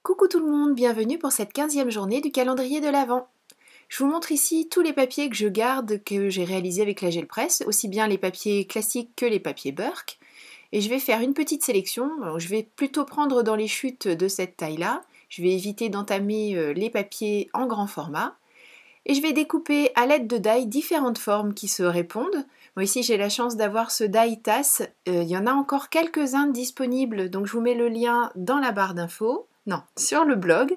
Coucou tout le monde, bienvenue pour cette 15e journée du calendrier de l'Avent. Je vous montre ici tous les papiers que je garde, que j'ai réalisés avec la Gelpress, aussi bien les papiers classiques que les papiers Burke. Et je vais faire une petite sélection. Alors, je vais plutôt prendre dans les chutes de cette taille-là. Je vais éviter d'entamer les papiers en grand format. Et je vais découper à l'aide de die différentes formes qui se répondent. Moi ici j'ai la chance d'avoir ce die tasse. Il y en a encore quelques-uns disponibles, donc je vous mets le lien dans la barre d'infos. Non, sur le blog.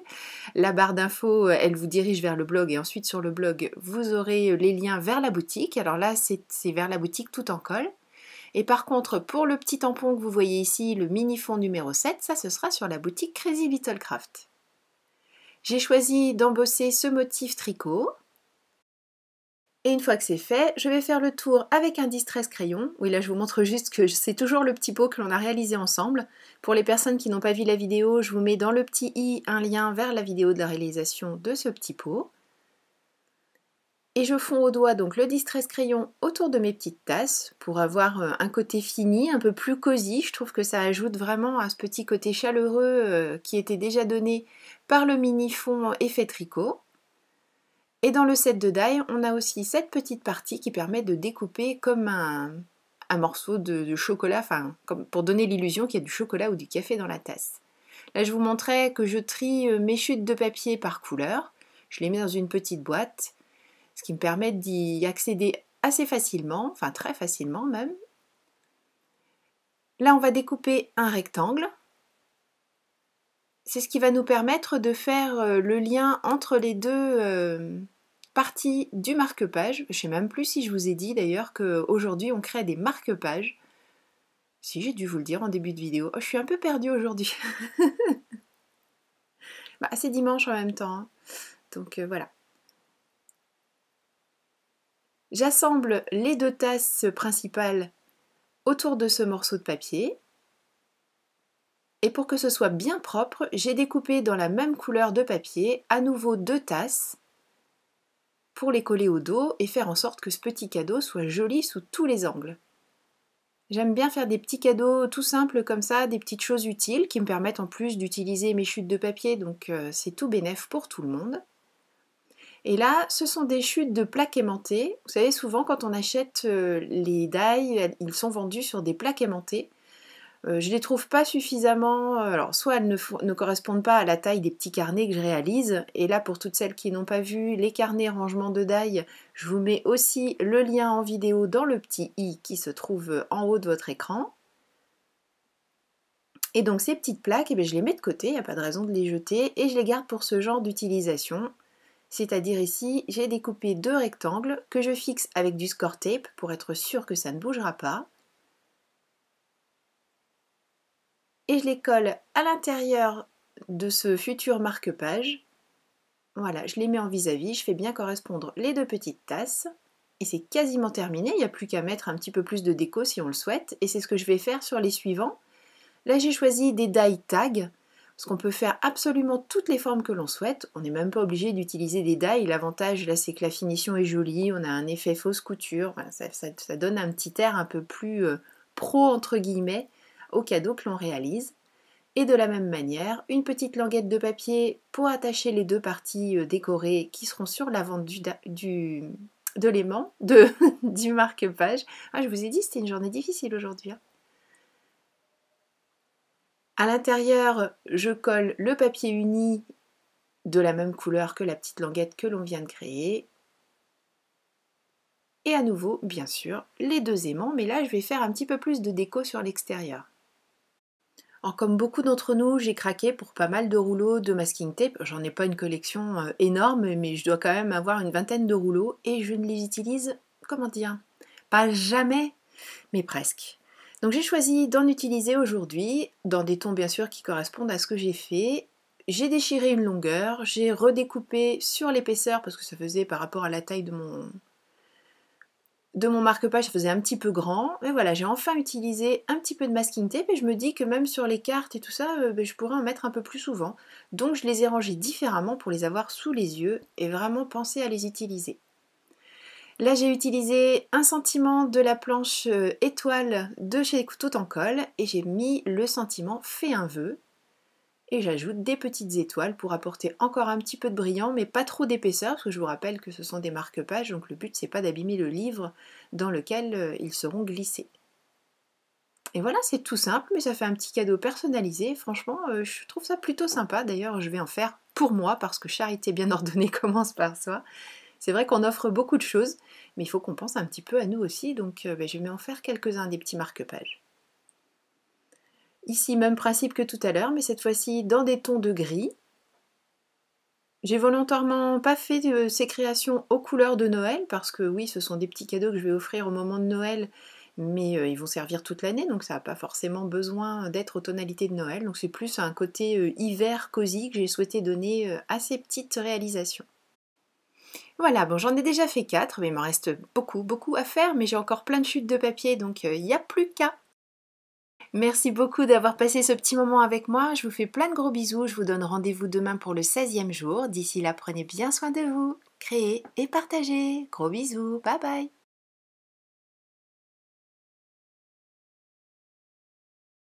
La barre d'infos, elle vous dirige vers le blog et ensuite sur le blog, vous aurez les liens vers la boutique. Alors là, c'est vers la boutique tout en colle. Et par contre, pour le petit tampon que vous voyez ici, le mini fond numéro 7, ça ce sera sur la boutique Crazy Little Craft. J'ai choisi d'embosser ce motif tricot. Et une fois que c'est fait, je vais faire le tour avec un distress crayon. Oui, là je vous montre juste que c'est toujours le petit pot que l'on a réalisé ensemble. Pour les personnes qui n'ont pas vu la vidéo, je vous mets dans le petit i un lien vers la vidéo de la réalisation de ce petit pot. Et je fonds au doigt donc le distress crayon autour de mes petites tasses pour avoir un côté fini, un peu plus cosy. Je trouve que ça ajoute vraiment à ce petit côté chaleureux qui était déjà donné par le mini fond effet tricot. Et dans le set de die, on a aussi cette petite partie qui permet de découper comme un morceau de chocolat, enfin comme pour donner l'illusion qu'il y a du chocolat ou du café dans la tasse. Là je vous montrais que je trie mes chutes de papier par couleur, je les mets dans une petite boîte, ce qui me permet d'y accéder assez facilement, enfin très facilement même. Là on va découper un rectangle, c'est ce qui va nous permettre de faire le lien entre les deux partie du marque-page. Je ne sais même plus si je vous ai dit d'ailleurs qu'aujourd'hui on crée des marque-pages. Si, j'ai dû vous le dire en début de vidéo. Oh, je suis un peu perdue aujourd'hui. Bah, c'est dimanche en même temps. Hein. Donc voilà. J'assemble les deux tasses principales autour de ce morceau de papier. Et pour que ce soit bien propre, j'ai découpé dans la même couleur de papier à nouveau deux tasses pour les coller au dos et faire en sorte que ce petit cadeau soit joli sous tous les angles. J'aime bien faire des petits cadeaux tout simples comme ça, des petites choses utiles qui me permettent en plus d'utiliser mes chutes de papier, donc c'est tout bénef pour tout le monde. Et là, ce sont des chutes de plaques aimantées. Vous savez, souvent quand on achète les die, ils sont vendus sur des plaques aimantées. Je les trouve pas suffisamment, alors soit elles ne correspondent pas à la taille des petits carnets que je réalise, et là pour toutes celles qui n'ont pas vu les carnets rangement de die, je vous mets aussi le lien en vidéo dans le petit i qui se trouve en haut de votre écran. Et donc ces petites plaques, je les mets de côté, il n'y a pas de raison de les jeter, et je les garde pour ce genre d'utilisation. C'est-à-dire ici, j'ai découpé deux rectangles que je fixe avec du score tape pour être sûr que ça ne bougera pas. Et je les colle à l'intérieur de ce futur marque-page. Voilà, je les mets en vis-à-vis, je fais bien correspondre les deux petites tasses. Et c'est quasiment terminé, il n'y a plus qu'à mettre un petit peu plus de déco si on le souhaite. Et c'est ce que je vais faire sur les suivants. Là j'ai choisi des die tags, parce qu'on peut faire absolument toutes les formes que l'on souhaite. On n'est même pas obligé d'utiliser des die. L'avantage là c'est que la finition est jolie, on a un effet fausse couture. Voilà, ça donne un petit air un peu plus pro entre guillemets au cadeau que l'on réalise. Et de la même manière, une petite languette de papier pour attacher les deux parties décorées qui seront sur l'avant de l'aimant, du marque-page. Ah, je vous ai dit, c'était une journée difficile aujourd'hui. Hein. À l'intérieur, je colle le papier uni de la même couleur que la petite languette que l'on vient de créer. Et à nouveau, bien sûr, les deux aimants, mais là je vais faire un petit peu plus de déco sur l'extérieur. Alors, comme beaucoup d'entre nous, j'ai craqué pour pas mal de rouleaux de masking tape. J'en ai pas une collection énorme, mais je dois quand même avoir une vingtaine de rouleaux et je ne les utilise, comment dire, pas jamais, mais presque. Donc j'ai choisi d'en utiliser aujourd'hui, dans des tons bien sûr qui correspondent à ce que j'ai fait. J'ai déchiré une longueur, j'ai redécoupé sur l'épaisseur parce que ça faisait par rapport à la taille de mon marque-page, ça faisait un petit peu grand. Et voilà, j'ai enfin utilisé un petit peu de masking tape et je me dis que même sur les cartes et tout ça, je pourrais en mettre un peu plus souvent. Donc je les ai rangés différemment pour les avoir sous les yeux et vraiment penser à les utiliser. Là j'ai utilisé un sentiment de la planche étoile de chez Tout en Colle et j'ai mis le sentiment Fais un vœu. Et j'ajoute des petites étoiles pour apporter encore un petit peu de brillant, mais pas trop d'épaisseur, parce que je vous rappelle que ce sont des marque-pages, donc le but c'est pas d'abîmer le livre dans lequel ils seront glissés. Et voilà, c'est tout simple, mais ça fait un petit cadeau personnalisé. Franchement, je trouve ça plutôt sympa. D'ailleurs, je vais en faire pour moi, parce que charité bien ordonnée commence par soi. C'est vrai qu'on offre beaucoup de choses, mais il faut qu'on pense un petit peu à nous aussi, donc je vais en faire quelques-uns des petits marque-pages. Ici, même principe que tout à l'heure, mais cette fois-ci dans des tons de gris. J'ai volontairement pas fait ces créations aux couleurs de Noël, parce que oui, ce sont des petits cadeaux que je vais offrir au moment de Noël, mais ils vont servir toute l'année, donc ça n'a pas forcément besoin d'être aux tonalités de Noël. Donc c'est plus un côté hiver cosy que j'ai souhaité donner à ces petites réalisations. Voilà, bon, j'en ai déjà fait 4, mais il me reste beaucoup à faire, mais j'ai encore plein de chutes de papier, donc il n'y a plus qu'à. Merci beaucoup d'avoir passé ce petit moment avec moi. Je vous fais plein de gros bisous. Je vous donne rendez-vous demain pour le 16e jour. D'ici là, prenez bien soin de vous. Créez et partagez. Gros bisous. Bye bye.